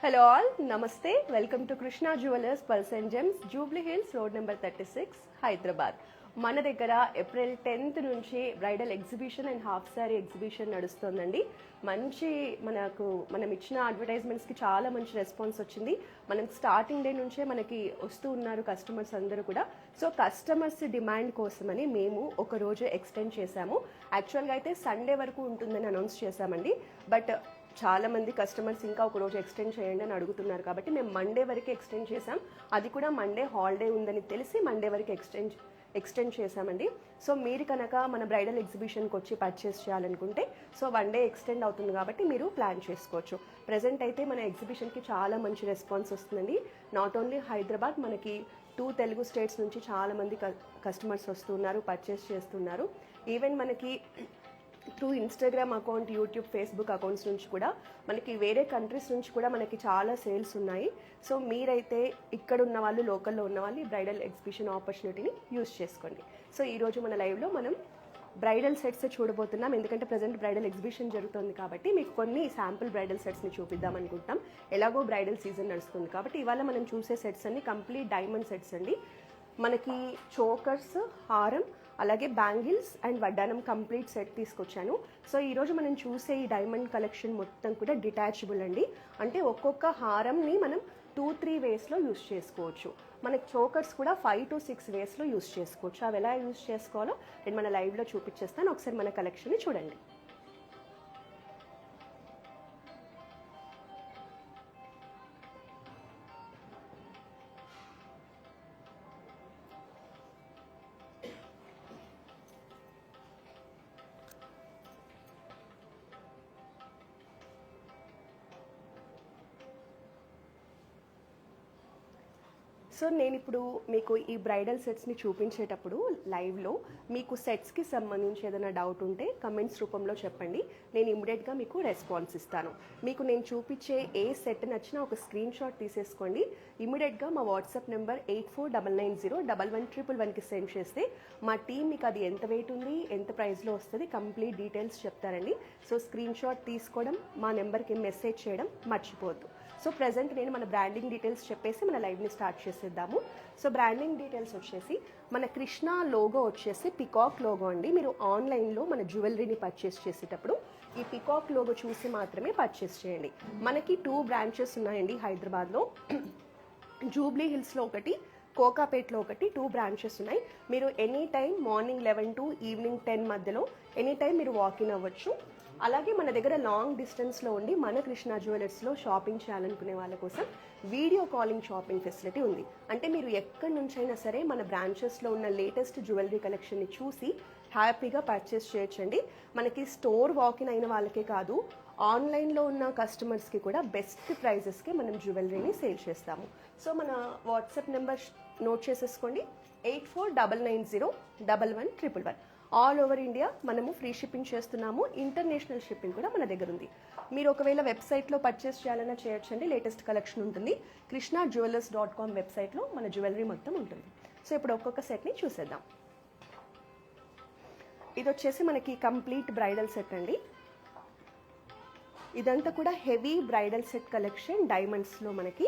Hello all, Namaste. Welcome to Krishna Jewelers Pulse and Gems, Jubilee Hills, Road number 36, Hyderabad. మన దగ్గర April 10th నుంచి bridal exhibition and half sari exhibition నడుస్తుందండి. మనం ఇచ్చిన అడ్వర్టైజ్మెంట్స్కి చాలా మంచి రెస్పాన్స్ వచ్చింది. మనం స్టార్టింగ్ డే నుంచే మనకి వస్తూ ఉన్నారు కస్టమర్స్ అందరూ కూడా. సో కస్టమర్స్ డిమాండ్ కోసమని మేము ఒక రోజు ఎక్స్టెండ్ చేశాము. యాక్చువల్గా అయితే సండే వరకు ఉంటుందని అనౌన్స్ చేశామండి. బట్ చాలా మంది కస్టమర్స్ ఇంకా ఒక రోజు ఎక్స్టెండ్ చేయండి అని అడుగుతున్నారు కాబట్టి మేము మండే వరకు ఎక్స్టెండ్ చేసాం. అది కూడా మండే హాలిడే ఉందని తెలిసి మండే వరకు ఎక్స్టెండ్ చేసామండి. సో మీరు కనుక మన బ్రైడల్ ఎగ్జిబిషన్కి వచ్చి పర్చేస్ చేయాలనుకుంటే సో 1 డే ఎక్స్టెండ్ అవుతుంది కాబట్టి మీరు ప్లాన్ చేసుకోవచ్చు. ప్రజెంట్ అయితే మన ఎగ్జిబిషన్కి చాలా మంచి రెస్పాన్స్ వస్తుందండి. నాట్ ఓన్లీ హైదరాబాద్, మనకి 2 తెలుగు స్టేట్స్ నుంచి చాలా మంది కస్టమర్స్ వస్తున్నారు, పర్చేస్ చేస్తున్నారు. ఈవెన్ మనకి through Instagram account, YouTube, Facebook accounts నుంచి కూడా మనకి వేరే కంట్రీస్ నుంచి కూడా మనకి చాలా సేల్స్ ఉన్నాయి. సో మీరైతే ఇక్కడ ఉన్న వాళ్ళు, లోకల్లో ఉన్న వాళ్ళు ఈ బ్రైడల్ ఎగ్జిబిషన్ ఆపర్చునిటీని యూజ్ చేసుకోండి. సో ఈరోజు మన లైవ్లో మనం బ్రైడల్ సెట్స్ చూడబోతున్నాం. ఎందుకంటే ప్రజెంట్ బ్రైడల్ ఎగ్జిబిషన్ జరుగుతుంది కాబట్టి మీకు కొన్ని శాంపుల్ బ్రైడల్ సెట్స్ని చూపిద్దాం అనుకుంటాం. ఎలాగో బ్రైడల్ సీజన్ నడుస్తుంది కాబట్టి ఇవాళ మనం చూసే సెట్స్ అన్ని కంప్లీట్ డైమండ్ సెట్స్ అండి. మనకి చోకర్స్, హారం, అలాగే బ్యాంగిల్స్ అండ్ వడ్డానం కంప్లీట్ సెట్ తీసుకొచ్చాను. సో ఈరోజు మనం చూసే ఈ డైమండ్ కలెక్షన్ మొత్తం కూడా డిటాచబుల్ అండి. అంటే ఒక్కొక్క హారంని మనం 2-3 వేస్లో యూస్ చేసుకోవచ్చు. మనకి చోకర్స్ కూడా 5 to 6 వేస్లో యూస్ చేసుకోవచ్చు. అవి ఎలా యూస్ చేసుకోవాలో నేను మన లైవ్లో చూపించేస్తాను. ఒకసారి మన కలెక్షన్ని చూడండి. సో నేను ఇప్పుడు మీకు ఈ బ్రైడల్ సెట్స్ని చూపించేటప్పుడు లైవ్లో మీకు సెట్స్కి సంబంధించి ఏదైనా డౌట్ ఉంటే కమెంట్స్ రూపంలో చెప్పండి. నేను ఇమ్మీడియట్గా మీకు రెస్పాన్స్ ఇస్తాను. మీకు నేను చూపించే ఏ సెట్ నచ్చినా ఒక స్క్రీన్ షాట్ తీసేసుకోండి. ఇమ్మీడియట్గా మా వాట్సాప్ నెంబర్ 8499011111కి సెండ్ చేస్తే మా టీం మీకు అది ఎంత వెయిట్ ఉంది, ఎంత ప్రైస్లో వస్తుంది, కంప్లీట్ డీటెయిల్స్ చెప్తారండి. సో స్క్రీన్ షాట్ తీసుకోవడం, మా నెంబర్కి మెసేజ్ చేయడం మర్చిపోవద్దు. సో ప్రజెంట్ నేను మన బ్రాండింగ్ డీటెయిల్స్ చెప్పేసి మన లైవ్ని స్టార్ట్ చేసేద్దాము. సో బ్రాండింగ్ డీటెయిల్స్ వచ్చేసి మన కృష్ణ లోగో వచ్చేసి పికాక్ లోగో అండి. మీరు ఆన్లైన్లో మన జ్యువెలరీని పర్చేస్ చేసేటప్పుడు ఈ పికాక్ లోగో చూసి మాత్రమే పర్చేస్ చేయండి. మనకి 2 బ్రాంచెస్ ఉన్నాయండి హైదరాబాద్లో. జూబ్లీ హిల్స్లో ఒకటి, కోకాపేట్లో ఒకటి, 2 బ్రాంచెస్ ఉన్నాయి. మీరు any time morning 11 to evening 10 మధ్యలో ఎనీ టైం మీరు వాకిన్ అవ్వచ్చు. అలాగే మన దగ్గర లాంగ్ డిస్టెన్స్లో ఉండి మన కృష్ణ జ్యువెలర్స్లో షాపింగ్ చేయాలనుకునే వాళ్ళ కోసం వీడియో కాలింగ్ షాపింగ్ ఫెసిలిటీ ఉంది. అంటే మీరు ఎక్కడి నుంచైనా సరే మన బ్రాంచెస్లో ఉన్న లేటెస్ట్ జ్యువెలరీ కలెక్షన్ని చూసి హ్యాపీగా పర్చేస్ చేయొచ్చండి. మనకి స్టోర్ వాకిన్ అయిన వాళ్ళకే కాదు, ఆన్లైన్లో ఉన్న కస్టమర్స్కి కూడా బెస్ట్ ప్రైజెస్కి మనం జ్యువెలరీని సేల్ చేస్తాము. సో మన వాట్సాప్ నెంబర్ నోట్ చేసేసుకోండి, 8499011111. ఆల్ ఓవర్ ఇండియా మనము ఫ్రీ షిప్పింగ్ చేస్తున్నాము. ఇంటర్నేషనల్ షిప్పింగ్ కూడా మన దగ్గర ఉంది. మీరు ఒకవేళ వెబ్సైట్లో పర్చేస్ చేయాలన్నా చేయొచ్చండి. లేటెస్ట్ కలెక్షన్ ఉంటుంది. krishnajewelers.com వెబ్సైట్లో మన జ్యువెలరీ మొత్తం ఉంటుంది. సో ఇప్పుడు ఒక్కొక్క సెట్ని చూసేద్దాం. ఇది వచ్చేసి మనకి కంప్లీట్ బ్రైడల్ సెట్ అండి. ఇదంతా కూడా హెవీ బ్రైడల్ సెట్ కలెక్షన్ డైమండ్స్లో. మనకి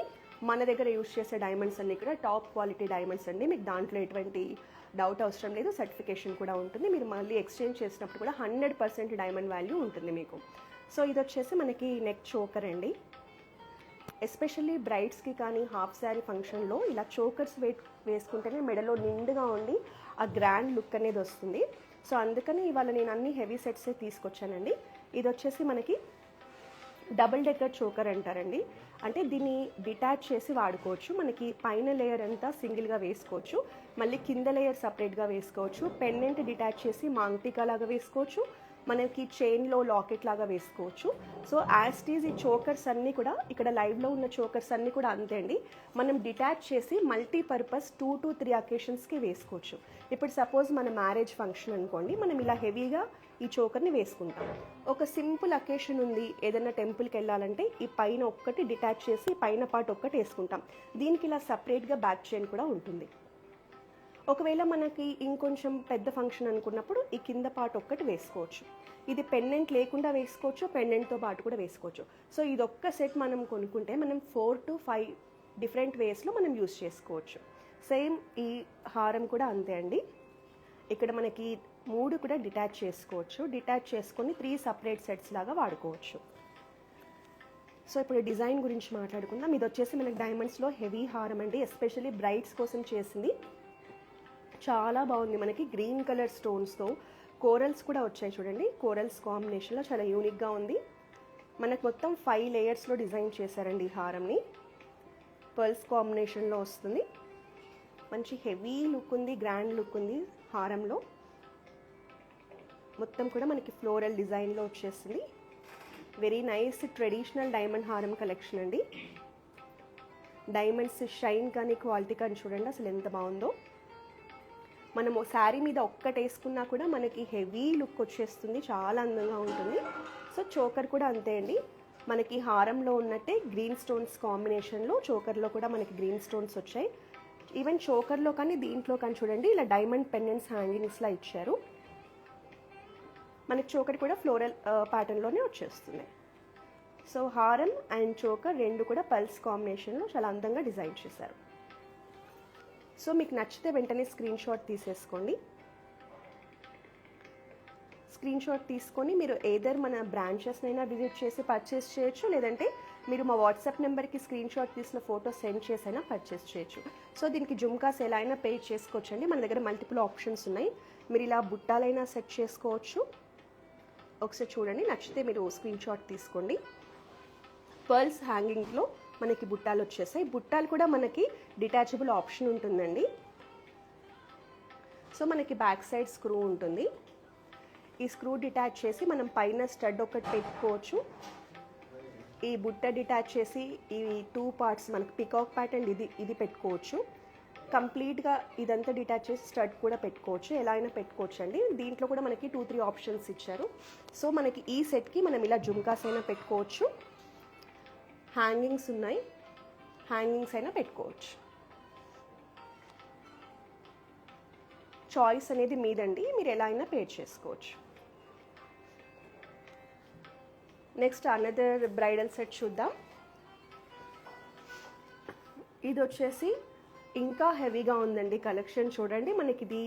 మన దగ్గర యూజ్ చేసే డైమండ్స్ అన్నీ కూడా టాప్ క్వాలిటీ డైమండ్స్ అండి. మీకు దాంట్లో ఎటువంటి డౌట్ అవసరం లేదు. సర్టిఫికేషన్ కూడా ఉంటుంది. మీరు మళ్ళీ ఎక్స్చేంజ్ చేసినప్పుడు కూడా 100% డైమండ్ వాల్యూ ఉంటుంది మీకు. సో ఇది వచ్చేసి మనకి నెక్ చోకర్ అండి. ఎస్పెషల్లీ బ్రైడ్స్కి కానీ హాఫ్ శారీ ఫంక్షన్లో ఇలా చోకర్స్ వేసుకుంటేనే మెడలో నిండుగా ఉండి ఆ గ్రాండ్ లుక్ అనేది వస్తుంది. సో అందుకని ఇవాళ నేను అన్ని హెవీ సెట్సే తీసుకొచ్చానండి. ఇది వచ్చేసి మనకి డబుల్ డెక్కర్ చోకర్ అంటారండి. అంటే దీన్ని డిటాచ్ చేసి వాడుకోవచ్చు. మనకి పైన లేయర్ అంతా సింగిల్గా వేసుకోవచ్చు, మళ్ళీ కింద లేయర్ సపరేట్గా వేసుకోవచ్చు. పెండెంట్ డిటాచ్ చేసి మాంగ్టికా లాగా వేసుకోవచ్చు, మనకి చైన్లో లాకెట్ లాగా వేసుకోవచ్చు. సో యాస్టీజ్ ఈ చోకర్స్ అన్నీ కూడా ఇక్కడ లైవ్లో ఉన్న చోకర్స్ అన్నీ కూడా అంతే అండి. మనం డిటాచ్ చేసి మల్టీపర్పస్ 2 to 3 అకేషన్స్కి వేసుకోవచ్చు. ఇప్పుడు సపోజ్ మన మ్యారేజ్ ఫంక్షన్ అనుకోండి, మనం ఇలా హెవీగా ఈ చోకర్ని వేసుకుంటాం. ఒక సింపుల్ అకేషన్ ఉంది, ఏదైనా టెంపుల్కి వెళ్ళాలంటే ఈ పైన ఒక్కటి డిటాచ్ చేసి పైన పార్ట్ ఒక్కటి వేసుకుంటాం. దీనికి ఇలా సపరేట్గా బ్యాక్ చైన్ కూడా ఉంటుంది. ఒకవేళ మనకి ఇంకొంచెం పెద్ద ఫంక్షన్ అనుకున్నప్పుడు ఈ కింద పార్ట్ ఒక్కటి వేసుకోవచ్చు. ఇది పెండెంట్ లేకుండా వేసుకోవచ్చు, పెండెంట్తో పాటు కూడా వేసుకోవచ్చు. సో ఇదొక్క సెట్ మనం కొనుక్కుంటే మనం 4 to 5 డిఫరెంట్ వేస్లో మనం యూస్ చేసుకోవచ్చు. సేమ్ ఈ హారం కూడా అంతే అండి. ఇక్కడ మనకి 3 కూడా డిటాచ్ చేసుకోవచ్చు. డిటాచ్ చేసుకొని 3 సపరేట్ సెట్స్ లాగా వాడుకోవచ్చు. సో ఇప్పుడు డిజైన్ గురించి మాట్లాడుకుందాం. ఇది వచ్చేసి మనకి డైమండ్స్లో హెవీ హారం అండి, ఎస్పెషల్లీ బ్రైడ్స్ కోసం చేసింది. చాలా బాగుంది. మనకి గ్రీన్ కలర్ స్టోన్స్తో కోరల్స్ కూడా వచ్చాయి చూడండి. కోరల్స్ కాంబినేషన్లో చాలా యూనిక్గా ఉంది. మనకు మొత్తం 5 లేయర్స్లో డిజైన్ చేశారండి ఈ హారంని. పర్ల్స్ కాంబినేషన్లో వస్తుంది. మంచి హెవీ లుక్ ఉంది, గ్రాండ్ లుక్ ఉంది హారంలో. మొత్తం కూడా మనకి ఫ్లోరల్ డిజైన్లో వచ్చేస్తుంది. వెరీ నైస్ ట్రెడిషనల్ డైమండ్ హారం కలెక్షన్ అండి. డైమండ్స్ షైన్ కానీ క్వాలిటీ కానీ చూడండి అసలు ఎంత బాగుందో. మనము శారీ మీద ఒక్కటి వేసుకున్నా కూడా మనకి హెవీ లుక్ వచ్చేస్తుంది, చాలా అందంగా ఉంటుంది. సో చోకర్ కూడా అంతే అండి. మనకి హారంలో ఉన్నట్టే గ్రీన్ స్టోన్స్ కాంబినేషన్లో చోకర్లో కూడా మనకి గ్రీన్ స్టోన్స్ వచ్చాయి. ఈవెన్ చోకర్లో కానీ దీంట్లో కానీ చూడండి ఇలా డైమండ్ పెండెంట్స్ హ్యాంగింగ్స్లా ఇచ్చారు. మనకి చోకర్ కూడా ఫ్లోరల్ ప్యాటర్న్లోనే వచ్చేస్తుంది. సో హారం అండ్ చోకర్ రెండు కూడా పల్స్ కాంబినేషన్లో చాలా అందంగా డిజైన్ చేశారు. సో మీకు నచ్చితే వెంటనే స్క్రీన్ షాట్ తీసేసుకోండి. స్క్రీన్ షాట్ తీసుకొని మీరు ఏదర్ మన బ్రాంచెస్నైనా విజిట్ చేసి పర్చేస్ చేయొచ్చు, లేదంటే మీరు మా వాట్సాప్ నెంబర్కి స్క్రీన్ షాట్ తీసిన ఫోటో సెండ్ చేసైనా పర్చేస్ చేయొచ్చు. సో దీనికి జుమ్కాస్ ఎలా అయినా పే చేసుకోవచ్చండి. మన దగ్గర మల్టిపుల్ ఆప్షన్స్ ఉన్నాయి. మీరు ఇలా బుట్టాలైనా సెట్ చేసుకోవచ్చు. ఒకసారి చూడండి, నచ్చితే మీరు స్క్రీన్ షాట్ తీసుకోండి. పర్ల్స్ హ్యాంగింగ్లో మనకి బుట్టాలు వచ్చేసాయి. బుట్టాలు కూడా మనకి డిటాచబుల్ ఆప్షన్ ఉంటుందండి. సో మనకి బ్యాక్ సైడ్ స్క్రూ ఉంటుంది. ఈ స్క్రూ డిటాచ్ చేసి మనం పైన స్టడ్ ఒకటి పెట్టుకోవచ్చు. ఈ బుట్ట డిటాచ్ చేసి ఈ 2 పార్ట్స్ మనకి పికాక్ ప్యాటర్న్ ఇది పెట్టుకోవచ్చు. కంప్లీట్గా ఇదంతా డిటాచ్ చేసి స్టడ్ కూడా పెట్టుకోవచ్చు, ఎలా అయినా పెట్టుకోవచ్చు అండి. దీంట్లో కూడా మనకి 2-3 ఆప్షన్స్ ఇచ్చారు. సో మనకి ఈ సెట్కి మనం ఇలా జుమ్కాస్ అయినా పెట్టుకోవచ్చు, హ్యాంగింగ్స్ ఉన్నాయి, హ్యాంగింగ్స్ అయినా పెట్టుకోవచ్చు. చాయిస్ అనేది మీదండి, మీరు ఎలా అయినా పేర్ చేసుకోవచ్చు. నెక్స్ట్ అనదర్ బ్రైడల్ సెట్ చూద్దాం. ఇది వచ్చేసి ఇంకా హెవీగా ఉందండి కలెక్షన్. చూడండి మనకి ఇది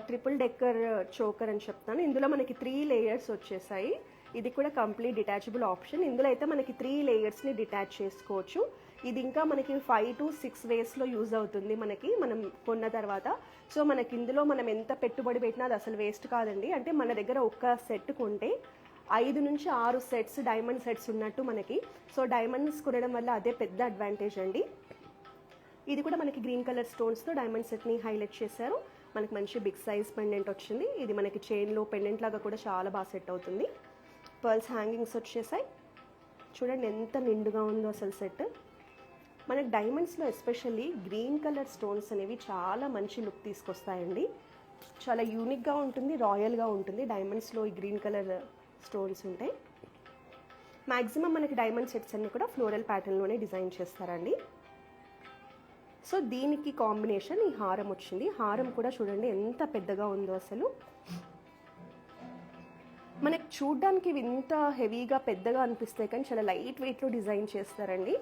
ట్రిపుల్ డెక్కర్ చోకర్ అని చెప్తాను. ఇందులో మనకి 3 లేయర్స్ వచ్చేసాయి. ఇది కూడా కంప్లీట్ డిటాచబుల్ ఆప్షన్. ఇందులో అయితే మనకి 3 లేయర్స్ని డిటాచ్ చేసుకోవచ్చు. ఇది ఇంకా మనకి 5 to 6 వేస్లో యూజ్ అవుతుంది మనం కొన్న తర్వాత. సో మనకి ఇందులో మనం ఎంత పెట్టుబడి పెట్టినా అది అసలు వేస్ట్ కాదండి. అంటే మన దగ్గర ఒక్క సెట్ కొంటే 5 నుంచి 6 సెట్స్ డైమండ్ సెట్స్ ఉన్నట్టు మనకి. సో డైమండ్స్ కొనడం వల్ల అదే పెద్ద అడ్వాంటేజ్ అండి. ఇది కూడా మనకి గ్రీన్ కలర్ స్టోన్స్తో డైమండ్ సెట్ని హైలైట్ చేశారు. మనకి మంచి బిగ్ సైజ్ పెండెంట్ వచ్చింది. ఇది మనకి చైన్లో పెండెంట్ లాగా కూడా చాలా బాగా సెట్ అవుతుంది. పర్ల్స్ హ్యాంగింగ్స్ వచ్చేసాయి. చూడండి ఎంత నిండుగా ఉందో అసలు సెట్. మనకి డైమండ్స్లో ఎస్పెషల్లీ గ్రీన్ కలర్ స్టోన్స్ అనేవి చాలా మంచి లుక్ తీసుకొస్తాయండి. చాలా యూనిక్గా ఉంటుంది, రాయల్గా ఉంటుంది. డైమండ్స్లో ఈ గ్రీన్ కలర్ స్టోన్స్ ఉంటాయి. మ్యాక్సిమం మనకి డైమండ్ సెట్స్ అన్నీ కూడా ఫ్లోరల్ ప్యాటర్న్లోనే డిజైన్ చేస్తారండి. సో దీనికి కాంబినేషన్ ఈ హారం వచ్చింది. హారం కూడా చూడండి ఎంత పెద్దగా ఉందో అసలు. మనకు చూడ్డానికి ఇంత హెవీగా పెద్దగా అనిపిస్తాయి కానీ చాలా లైట్ వెయిట్లో డిజైన్ చేస్తారండి.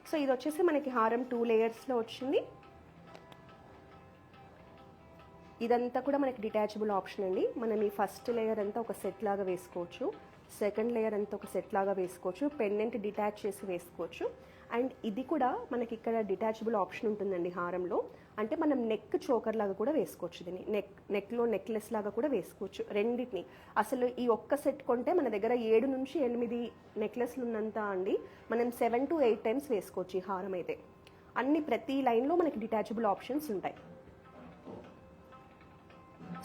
సో ఇది వచ్చేసి మనకి హారం 2 లేయర్స్లో వచ్చింది. ఇదంతా కూడా మనకి డిటాచబుల్ ఆప్షన్ అండి. మనం ఈ ఫస్ట్ లేయర్ అంతా ఒక సెట్ లాగా వేసుకోవచ్చు, సెకండ్ లేయర్ అంతా ఒక సెట్ లాగా వేసుకోవచ్చు, పెండెంట్ డిటాచ్ చేసి వేసుకోవచ్చు. అండ్ ఇది కూడా మనకి ఇక్కడ డిటాచబుల్ ఆప్షన్ ఉంటుందండి హారంలో. అంటే మనం నెక్ చోకర్ లాగా కూడా వేసుకోవచ్చు. దీన్ని నెక్లో నెక్లెస్ లాగా కూడా వేసుకోవచ్చు. రెండింటిని అసలు ఈ ఒక్క సెట్ కొంటే మన దగ్గర 7 నుంచి 8 నెక్లెస్లు ఉన్నంత అండి. మనం 7 to 8 టైమ్స్ వేసుకోవచ్చు ఈ హారం అయితే. ప్రతి లైన్లో మనకి డిటాచబుల్ ఆప్షన్స్ ఉంటాయి.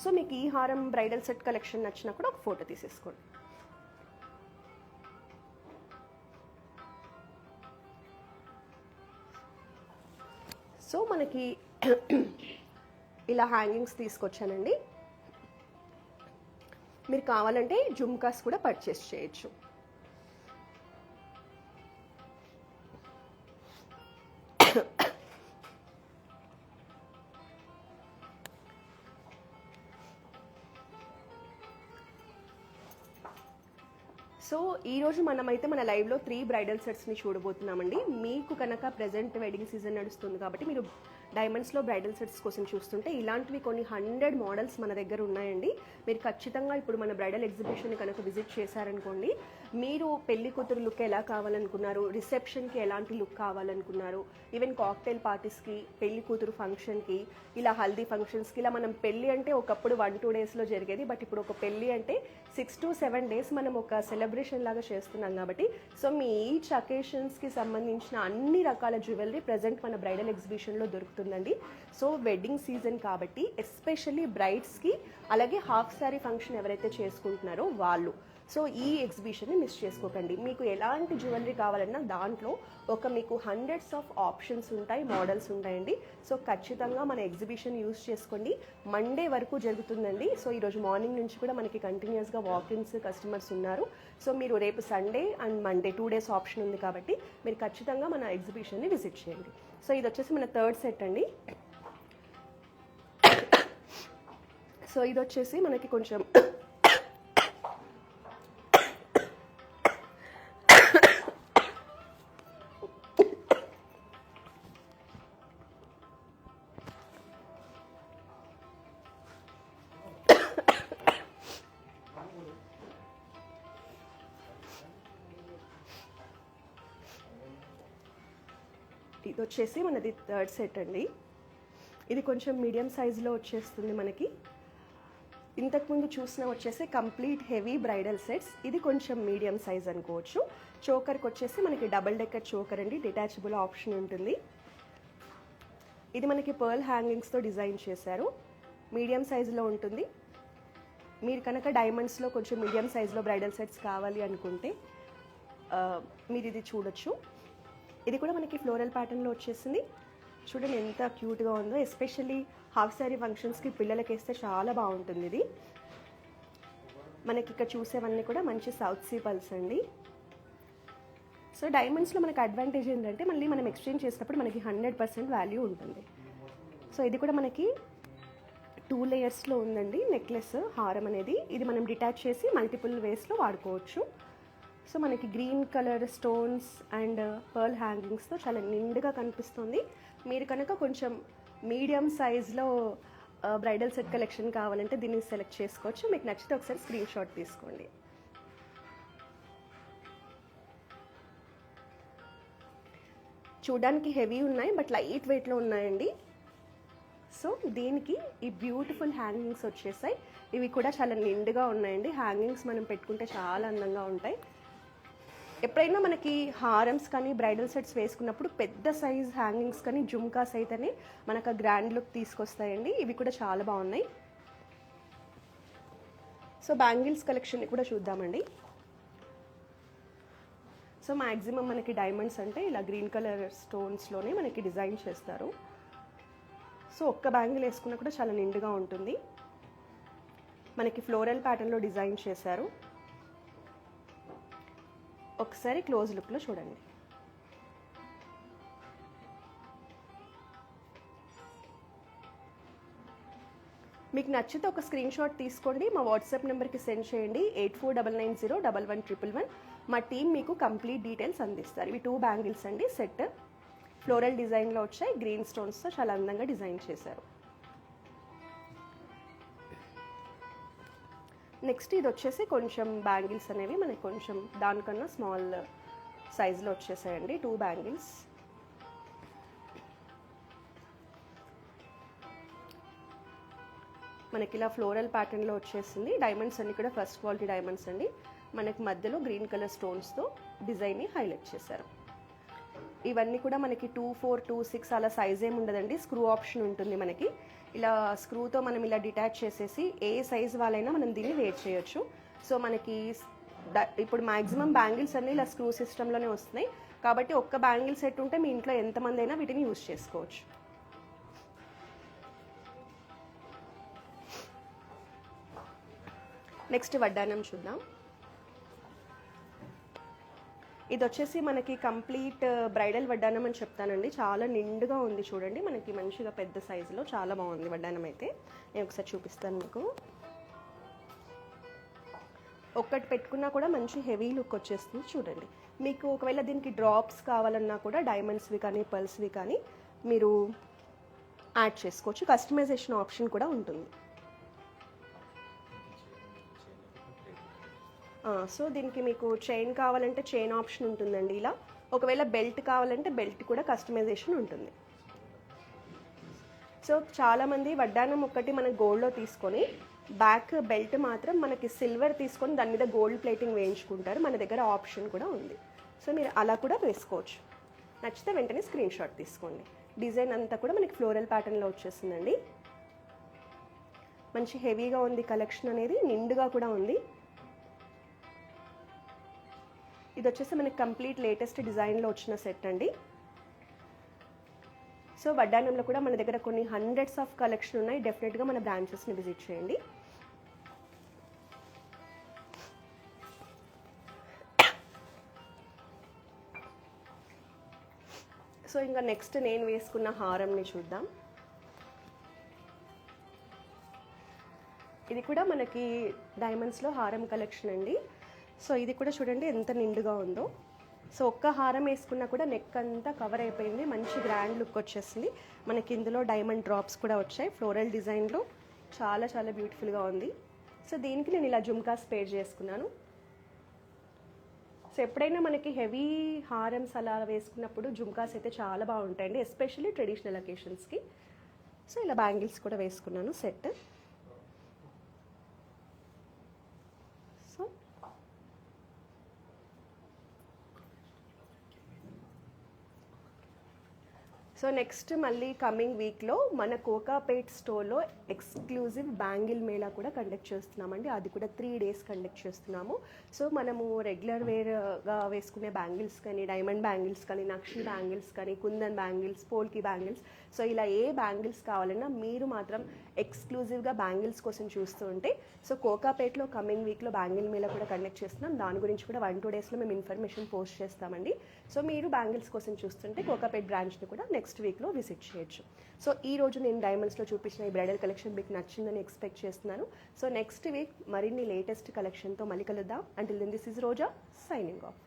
సో మీకు ఈ హారం బ్రైడల్ సెట్ కలెక్షన్ నచ్చినా కూడా ఒక ఫోటో తీసేసుకోండి. సో మనకి ఇలా హ్యాంగింగ్స్ తీసుకొచ్చానండి. మీరు కావాలంటే జుమ్కాస్ కూడా పర్చేస్ చేయొచ్చు. సో ఈరోజు మనమైతే మన లైవ్లో 3 బ్రైడల్ సెట్స్ని చూడబోతున్నామండి. మీకు కనుక ప్రెజెంట్ వెడ్డింగ్ సీజన్ నడుస్తుంది కాబట్టి మీరు డైమండ్స్లో బ్రైడల్ సెట్స్ కోసం చూస్తుంటే ఇలాంటివి కొన్ని 100 మోడల్స్ మన దగ్గర ఉన్నాయండి. మీరు ఖచ్చితంగా ఇప్పుడు మన బ్రైడల్ ఎగ్జిబిషన్ కనుక విజిట్ చేశారనుకోండి, మీరు పెళ్లి కూతురు లుక్ ఎలా కావాలనుకున్నారు, రిసెప్షన్కి ఎలాంటి లుక్ కావాలనుకున్నారు, ఈవెన్ కాక్టైల్ పార్టీస్కి, పెళ్లి కూతురు ఫంక్షన్కి, ఇలా హల్దీ ఫంక్షన్స్కి, ఇలా మనం పెళ్లి అంటే ఒకప్పుడు 1-2 డేస్లో జరిగేది. బట్ ఇప్పుడు ఒక పెళ్లి అంటే 6 to 7 డేస్ మనం ఒక సెలబ్రేషన్ లాగా చేస్తున్నాం కాబట్టి సో మీ ఈచ్ అకేషన్స్కి సంబంధించిన అన్ని రకాల జ్యువెలరీ ప్రజెంట్ మన బ్రైడల్ ఎగ్జిబిషన్లో దొరుకుతుందండి. సో వెడ్డింగ్ సీజన్ కాబట్టి ఎస్పెషల్లీ బ్రైడ్స్కి, అలాగే హాఫ్ శారీ ఫంక్షన్ ఎవరైతే చేసుకుంటున్నారో వాళ్ళు. సో ఈ ఎగ్జిబిషన్ని మిస్ చేసుకోకండి. మీకు ఎలాంటి జ్యువెలరీ కావాలన్నా దాంట్లో మీకు హండ్రెడ్స్ ఆఫ్ ఆప్షన్స్ ఉంటాయి, మోడల్స్ ఉంటాయండి. సో ఖచ్చితంగా మన ఎగ్జిబిషన్ యూజ్ చేసుకోండి. మండే వరకు జరుగుతుందండి. సో ఈరోజు మార్నింగ్ నుంచి కూడా మనకి కంటిన్యూస్గా వాకిన్స్ కస్టమర్స్ ఉన్నారు. సో మీరు రేపు Sunday and Monday 2 days option ఉంది కాబట్టి మీరు ఖచ్చితంగా మన ఎగ్జిబిషన్ని విజిట్ చేయండి. సో ఇది వచ్చేసి మన 3rd సెట్ అండి. సో ఇది వచ్చేసి మనకి కొంచెం ఇది వచ్చేసి మనది 3rd సెట్ అండి. ఇది కొంచెం మీడియం సైజులో వచ్చేస్తుంది మనకి. ఇంతకుముందు చూసిన వచ్చేసి కంప్లీట్ హెవీ బ్రైడల్ సెట్స్. ఇది కొంచెం మీడియం సైజ్ అనుకోవచ్చు. చోకర్కి వచ్చేసి మనకి డబుల్ డెక్కర్ చోకర్ అండి, డిటాచబుల్ ఆప్షన్ ఉంటుంది. ఇది మనకి పర్ల్ హ్యాంగింగ్స్తో డిజైన్ చేశారు. మీడియం సైజులో ఉంటుంది. మీరు కనుక డైమండ్స్లో కొంచెం మీడియం సైజులో బ్రైడల్ సెట్స్ కావాలి అనుకుంటే మీరు ఇది చూడొచ్చు. ఇది కూడా మనకి ఫ్లోరల్ ప్యాటర్న్లో వచ్చేసింది. చూడండి ఎంత క్యూట్గా ఉందో. ఎస్పెషల్లీ హాఫ్ శారీ ఫంక్షన్స్కి పిల్లలకి వేస్తే చాలా బాగుంటుంది. ఇది మనకి ఇక్కడ చూసేవన్నీ కూడా మంచి సౌత్ సీ పల్స్ అండి. సో డైమండ్స్లో మనకి అడ్వాంటేజ్ ఏంటంటే మళ్ళీ మనం ఎక్స్చేంజ్ చేసినప్పుడు మనకి 100% వాల్యూ ఉంటుంది. సో ఇది కూడా మనకి 2 లేయర్స్లో ఉందండి నెక్లెస్, హారం అనేది. ఇది మనం డిటాచ్ చేసి మల్టిపుల్ వేస్లో వాడుకోవచ్చు. సో మనకి green colour stones and pearl హ్యాంగింగ్స్తో చాలా నిండుగా కనిపిస్తుంది. మీరు కనుక కొంచెం మీడియం సైజ్లో బ్రైడల్ సెట్ కలెక్షన్ కావాలంటే దీన్ని సెలెక్ట్ చేసుకోవచ్చు. మీకు నచ్చితే ఒకసారి స్క్రీన్ షాట్ తీసుకోండి. చూడడానికి హెవీ ఉన్నాయి బట్ లైట్ వెయిట్లో ఉన్నాయండి. సో దీనికి ఈ బ్యూటిఫుల్ హ్యాంగింగ్స్ వచ్చేసాయి. ఇవి కూడా చాలా నిండుగా ఉన్నాయండి. హ్యాంగింగ్స్ మనం పెట్టుకుంటే చాలా అందంగా ఉంటాయి. ఎప్పుడైనా మనకి హారమ్స్ కానీ బ్రైడల్ సెట్స్ వేసుకున్నప్పుడు పెద్ద సైజ్ హ్యాంగింగ్స్ కానీ జుమ్కాస్ అయితేనే మనకు గ్రాండ్ లుక్ తీసుకొస్తాయండి. ఇవి కూడా చాలా బాగున్నాయి. సో బ్యాంగిల్స్ కలెక్షన్ కూడా చూద్దామండి. సో మ్యాక్సిమం మనకి డైమండ్స్ అంటే ఇలా గ్రీన్ కలర్ స్టోన్స్లోనే మనకి డిజైన్ చేస్తారు. సో ఒక్క బ్యాంగిల్ వేసుకున్నా కూడా చాలా నిండుగా ఉంటుంది. మనకి ఫ్లోరల్ ప్యాటర్న్లో డిజైన్ చేశారు. ఒకసారి క్లోజ్ లుక్లో చూడండి. మీకు నచ్చితే ఒక స్క్రీన్ షాట్ తీసుకోండి, మా వాట్సాప్ నెంబర్కి సెండ్ చేయండి 8499011111. మా టీం మీకు కంప్లీట్ డీటెయిల్స్ అందిస్తారు. ఇవి 2 బ్యాంగిల్స్ అండి సెట్. ఫ్లోరల్ డిజైన్లో వచ్చాయి, గ్రీన్ స్టోన్స్తో చాలా అందంగా డిజైన్ చేశారు. నెక్స్ట్ ఇది వచ్చేసి కొంచెం బ్యాంగిల్స్ అనేవి మనకి కొంచెం దానికన్నా స్మాల్ సైజులో వచ్చేసాయండి. 2 బ్యాంగిల్స్. మనకి ఇలా ఫ్లోరల్ ప్యాటర్న్లో వచ్చేసింది. డైమండ్స్ అన్ని కూడా ఫస్ట్ క్వాలిటీ డైమండ్స్ అండి. మనకి మధ్యలో గ్రీన్ కలర్ స్టోన్స్తో డిజైన్ని హైలైట్ చేశారు. ఇవన్నీ కూడా మనకి 2, 4, 2, 6 అలా సైజ్ ఏమి ఉండదండి. స్క్రూ ఆప్షన్ ఉంటుంది మనకి. ఇలా స్క్రూతో మనం ఇలా డిటాచ్ చేసేసి ఏ సైజ్ వాళ్ళైనా మనం దీన్ని వేర్ చేయొచ్చు. సో మనకి ఇప్పుడు మ్యాక్సిమం బ్యాంగిల్స్ అన్నీ ఇలా స్క్రూ సిస్టంలోనే వస్తున్నాయి కాబట్టి ఒక్క బ్యాంగిల్ సెట్ ఉంటే మీ ఇంట్లో ఎంతమంది అయినా వీటిని యూజ్ చేసుకోవచ్చు. నెక్స్ట్ వడ్డానం చూద్దాం. ఇది వచ్చేసి మనకి కంప్లీట్ బ్రైడల్ వడ్డానం అని చెప్తానండి. చాలా నిండుగా ఉంది చూడండి. మనకి మంచిగా పెద్ద సైజులో చాలా బాగుంది వడ్డానం అయితే. నేను ఒకసారి చూపిస్తాను మీకు. ఒక్కటి పెట్టుకున్నా కూడా మంచి హెవీ లుక్ వచ్చేస్తుంది చూడండి. మీకు ఒకవేళ దీనికి డ్రాప్స్ కావాలన్నా కూడా డైమండ్స్వి కానీ పర్ల్స్వి కానీ మీరు యాడ్ చేసుకోవచ్చు. కస్టమైజేషన్ ఆప్షన్ కూడా ఉంటుంది. సో దీనికి మీకు చైన్ కావాలంటే చైన్ ఆప్షన్ ఉంటుందండి ఇలా. ఒకవేళ బెల్ట్ కావాలంటే బెల్ట్ కూడా కస్టమైజేషన్ ఉంటుంది. సో చాలామంది వడ్డానం ఒక్కటి మన గోల్డ్లో తీసుకొని బ్యాక్ బెల్ట్ మాత్రం మనకి సిల్వర్ తీసుకొని దాని మీద గోల్డ్ ప్లేటింగ్ వేయించుకుంటారు. మన దగ్గర ఆప్షన్ కూడా ఉంది. సో మీరు అలా కూడా వేసుకోవచ్చు. నచ్చితే వెంటనే స్క్రీన్ షాట్ తీసుకోండి. డిజైన్ అంతా కూడా మనకి ఫ్లోరల్ ప్యాటర్న్లో వచ్చేస్తుందండి. మంచి హెవీగా ఉంది కలెక్షన్ అనేది, నిండుగా కూడా ఉంది. ఇది వచ్చేసి మనకి కంప్లీట్ లేటెస్ట్ డిజైన్లో వచ్చిన సెట్ అండి. సో వడ్డానంలో కూడా మన దగ్గర కొన్ని హండ్రెడ్స్ ఆఫ్ కలెక్షన్ ఉన్నాయి. డెఫినెట్గా మన బ్రాంచెస్ని విజిట్ చేయండి. సో ఇంకా నెక్స్ట్ నేను వేసుకున్న హారంని చూద్దాం. ఇది కూడా మనకి డైమండ్స్లో హారం కలెక్షన్ అండి. సో ఇది కూడా చూడండి ఎంత నిండుగా ఉందో. సో ఒక్క హారం వేసుకున్నా కూడా నెక్ అంతా కవర్ అయిపోయింది. మంచి గ్రాండ్ లుక్ వచ్చేసింది. మనకి ఇందులో డైమండ్ డ్రాప్స్ కూడా వచ్చాయి ఫ్లోరల్ డిజైన్లో. చాలా చాలా బ్యూటిఫుల్గా ఉంది. సో దీనికి నేను ఇలా జుమ్కాస్ పేర్ చేసుకున్నాను. సో ఎప్పుడైనా మనకి హెవీ హారమ్స్ అలా వేసుకున్నప్పుడు జుమ్కాస్ అయితే చాలా బాగుంటాయండి, ఎస్పెషల్లీ ట్రెడిషనల్ అకేషన్స్కి. సో ఇలా బ్యాంగిల్స్ కూడా వేసుకున్నాను సెట్. సో నెక్స్ట్ మళ్ళీ కమింగ్ వీక్లో మన కోకాపేట్ స్టోర్లో ఎక్స్క్లూజివ్ బ్యాంగిల్ మేళా కూడా కండక్ట్ చేస్తున్నామండి. అది కూడా 3 days కండక్ట్ చేస్తున్నాము. సో మనము రెగ్యులర్ వేర్గా వేసుకునే బ్యాంగిల్స్ కానీ, డైమండ్ బ్యాంగిల్స్ కానీ, నక్షి బ్యాంగిల్స్ కానీ, కుందన్ బ్యాంగిల్స్, పోల్కి బ్యాంగిల్స్, సో ఇలా ఏ బ్యాంగిల్స్ కావాలన్నా మీరు మాత్రం ఎక్స్క్లూజివ్గా బ్యాంగిల్స్ కోసం చూస్తూ ఉంటే, సో కోకాపేట్లో కమింగ్ వీక్లో బ్యాంగిల్ మేళా కూడా కండక్ట్ చేస్తున్నాం. దాని గురించి కూడా 1-2 daysలో మేము ఇన్ఫర్మేషన్ పోస్ట్ చేస్తామండి. సో మీరు బ్యాంగిల్స్ కోసం చూస్తుంటే కోకాపేట్ బ్రాంచ్ని కూడా నెక్స్ట్ వీక్లో విజిట్ చేయొచ్చు. సో ఈ రోజు నేను డైమండ్స్లో చూపించిన ఈ బ్రైడల్ కలెక్షన్ మీకు నచ్చిందని ఎక్స్పెక్ట్ చేస్తున్నాను. సో నెక్స్ట్ వీక్ మరిన్ని లేటెస్ట్ కలెక్షన్తో మళ్ళీ కలుద్దాం. Until then this is Roja signing of.